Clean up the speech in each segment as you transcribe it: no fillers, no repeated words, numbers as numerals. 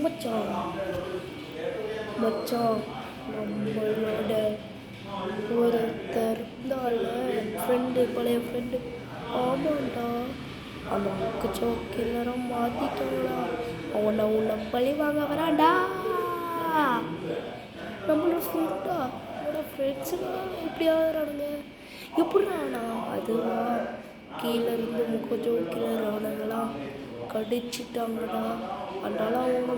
மச்சான் மச்சான் நம்மளோட ஒருத்தர் இருந்தால ஃப்ரெண்டு, பழைய ஃப்ரெண்டு. ஆமாண்டா, அந்த முக்கு சோக்கு எல்லாரும் மாற்றிட்டாங்களா? அவனை உன்னை பழி வாங்க வரான்டா. நம்மளோட ஃப்ரெண்டா, நம்மளோட ஃப்ரெண்ட்ஸுலாம் எப்படி ஆகிறானுங்க? எப்படின்னா அதுவா கீழே இருந்து முக்க ஜோக்கில் அவனுங்களாம் கடிச்சிட்டாங்கடா. அதனால அவங்க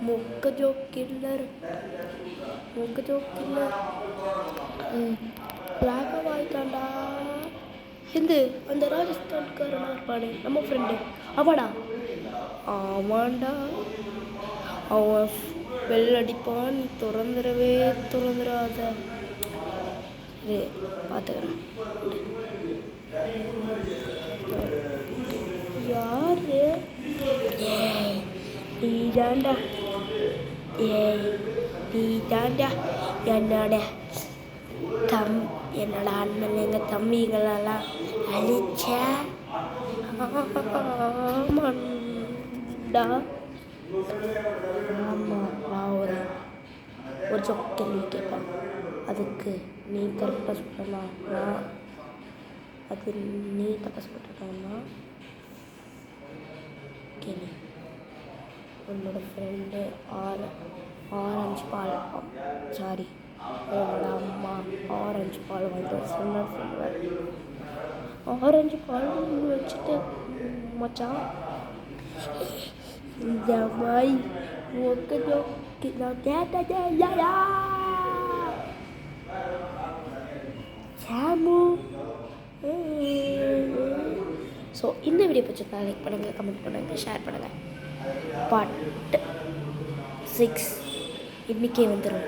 முக்க ஜோக்கில்லர் பிளாக்காக ஆயிட்டான்டா. அந்த ராஜஸ்தான்காரனா இருப்பானே நம்ம ஃப்ரெண்டு, ஆமாடா. ஆமாண்டா, அவன் பெல் அடிப்பான், நீ திறந்துடாத. பார்த்துக்கிறேன். யாரு? நீ தாண்டா என்னோட அண்ணன் எங்கள் தம்பிகளெல்லாம் அழிச்ச. ஆமாண்டா. ஆமாம், நான் ஒரு கேள்வி கேட்பேன், அதுக்கு நீ கரெக்டாக சொல்லலாம். நீ தப்பாக சொல்லிட்டோம்னா கேள்வி. உன்னோட ஃப்ரெண்டு ஆரஞ்சு பால் சாரி உன்னோட அம்மா ஆரஞ்சு பால் வாங்கிட்டு சொல்லுவேன். ஆரஞ்சு பால் வச்சுட்டு மச்சான் இந்த மாதிரி நான் கேட்டதே இல்லையா சாமு. ஸோ இந்த வீடியோ பிடிச்சிருந்தா லைக் பண்ணுங்கள், கமெண்ட் பண்ணுங்கள், ஷேர் பண்ணுங்கள். பார்ட் 6 இன்றைக்கே வந்துடும்.